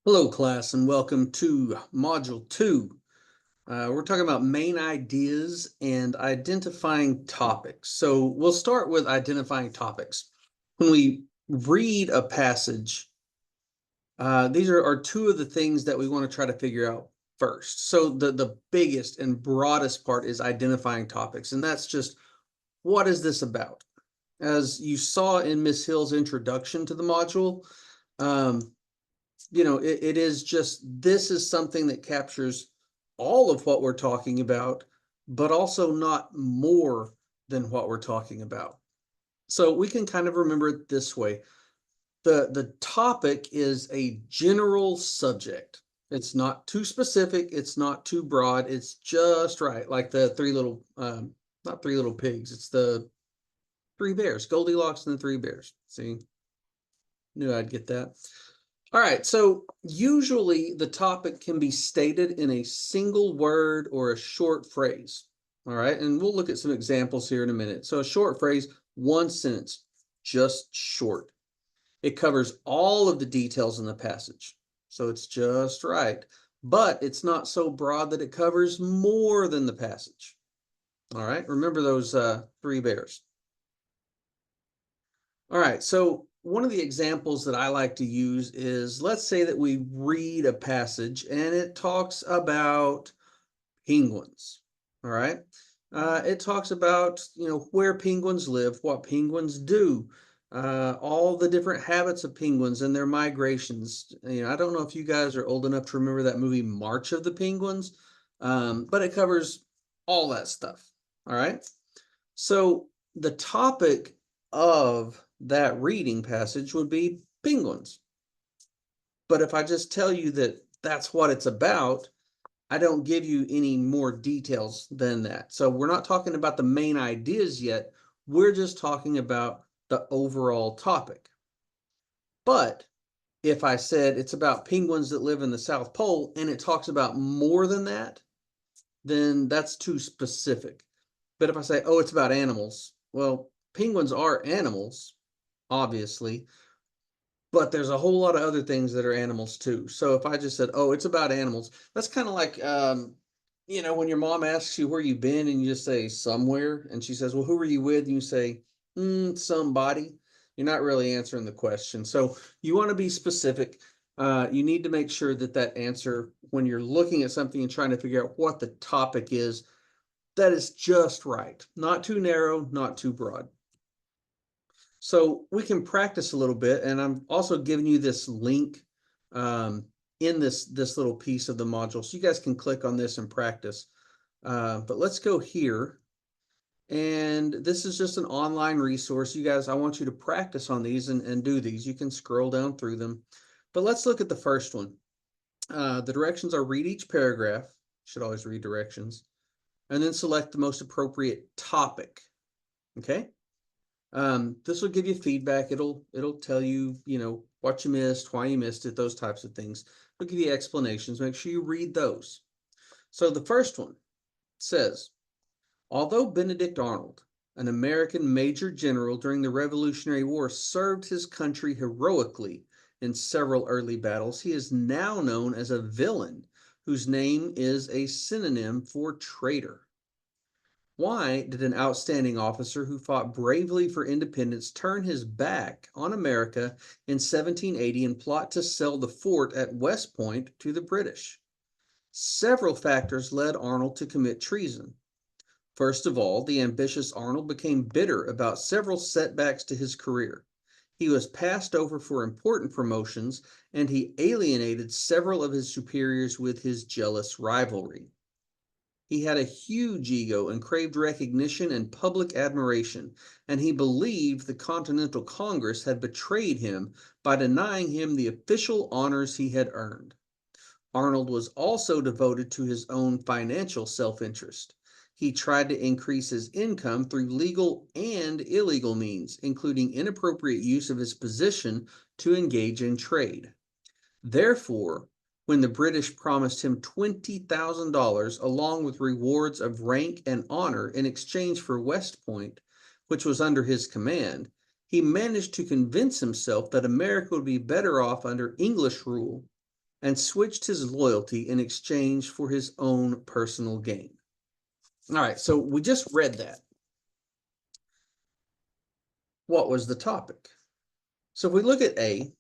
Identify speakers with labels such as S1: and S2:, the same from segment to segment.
S1: Hello, class, and welcome to Module 2. We're talking about main ideas and identifying topics. So we'll start with identifying topics. When we read a passage, these are two of the things that we want to try to figure out first. So the biggest and broadest part is identifying topics, and that's just, what is this about? As you saw in Miss Hill's introduction to the module, um, it is just, this is something that captures all of what we're talking about, but also not more than what we're talking about. So we can kind of remember it this way. The topic is a general subject. It's not too specific. It's not too broad. It's just right. Like the not three little pigs. It's the three bears, Goldilocks and the three bears. See, knew I'd get that. All right, so usually the topic can be stated in a single word or a short phrase. All right, and we'll look at some examples here in a minute. So a short phrase, one sentence, just short. It covers all of the details in the passage, so it's just right. But it's not so broad that it covers more than the passage. All right, remember those three bears. All right, so one of the examples that I like to use is, let's say that we read a passage and it talks about penguins. All right, it talks about, where penguins live, what penguins do, all the different habits of penguins and their migrations. I don't know if you guys are old enough to remember that movie March of the Penguins, but it covers all that stuff. All right, so the topic of that reading passage would be penguins. But if I just tell you that that's what it's about, I don't give you any more details than that. So we're not talking about the main ideas yet. We're just talking about the overall topic. But if I said it's about penguins that live in the South Pole and it talks about more than that, then that's too specific. But if I say, oh, it's about animals, well, penguins are animals, obviously, but there's a whole lot of other things that are animals too. So if I just said, oh, it's about animals, that's kind of like, when your mom asks you where you've been and you just say somewhere, and she says, well, who are you with? And you say, somebody. You're not really answering the question. So you want to be specific. You need to make sure that that answer, when you're looking at something and trying to figure out what the topic is, that is just right. Not too narrow, not too broad. So we can practice a little bit, and I'm also giving you this link in this little piece of the module, so you guys can click on this and practice. But let's go here, and this is just an online resource. You guys, I want you to practice on these and do these. You can scroll down through them, but let's look at the first one. The directions are: read each paragraph. Should always read directions, and then select the most appropriate topic. Okay. This will give you feedback. It'll tell you, what you missed, why you missed it, those types of things. It'll give you explanations. Make sure you read those. So the first one says, although Benedict Arnold, an American major general during the Revolutionary War, served his country heroically in several early battles, he is now known as a villain whose name is a synonym for traitor. Why did an outstanding officer who fought bravely for independence turn his back on America in 1780 and plot to sell the fort at West Point to the British? Several factors led Arnold to commit treason. First of all, the ambitious Arnold became bitter about several setbacks to his career. He was passed over for important promotions, and he alienated several of his superiors with his jealous rivalry. He had a huge ego and craved recognition and public admiration, and he believed the Continental Congress had betrayed him by denying him the official honors he had earned. Arnold was also devoted to his own financial self-interest. He tried to increase his income through legal and illegal means, including inappropriate use of his position to engage in trade. Therefore, when the British promised him $20,000 along with rewards of rank and honor in exchange for West Point, which was under his command, he managed to convince himself that America would be better off under English rule and switched his loyalty in exchange for his own personal gain. All right, so we just read that. What was the topic? So if we look at A,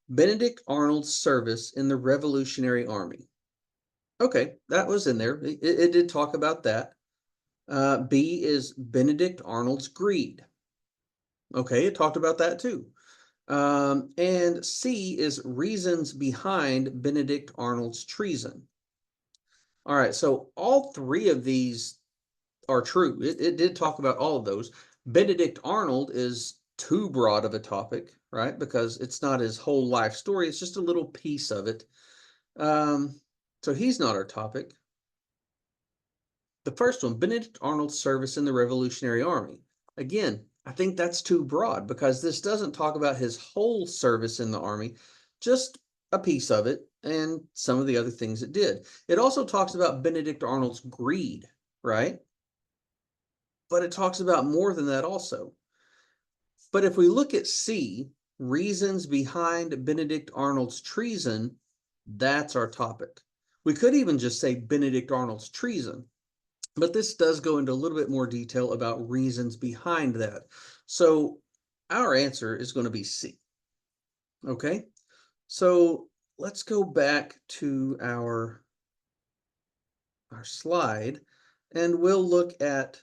S1: Benedict Arnold's service in the Revolutionary Army. Okay, that was in there. It did talk about that. B is Benedict Arnold's greed. Okay, it talked about that too. And C is reasons behind Benedict Arnold's treason. All right, so all three of these are true. It did talk about all of those. Benedict Arnold is too broad of a topic, right? Because it's not his whole life story. It's just a little piece of it. So he's not our topic. The first one, Benedict Arnold's service in the Revolutionary Army. Again, I think that's too broad because this doesn't talk about his whole service in the Army, just a piece of it and some of the other things it did. It also talks about Benedict Arnold's greed, right? But it talks about more than that also. But if we look at C, reasons behind Benedict Arnold's treason, that's our topic. We could even just say Benedict Arnold's treason, but this does go into a little bit more detail about reasons behind that. So our answer is going to be C. Okay, so let's go back to our slide and we'll look at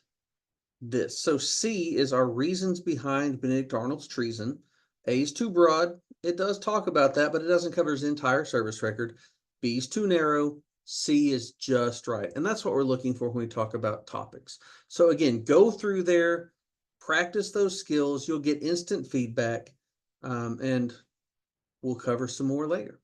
S1: this. So C is our reasons behind Benedict Arnold's treason. A is too broad. It does talk about that, but it doesn't cover his entire service record. B is too narrow. C is just right. And that's what we're looking for when we talk about topics. So again, go through there, practice those skills. You'll get instant feedback, and we'll cover some more later.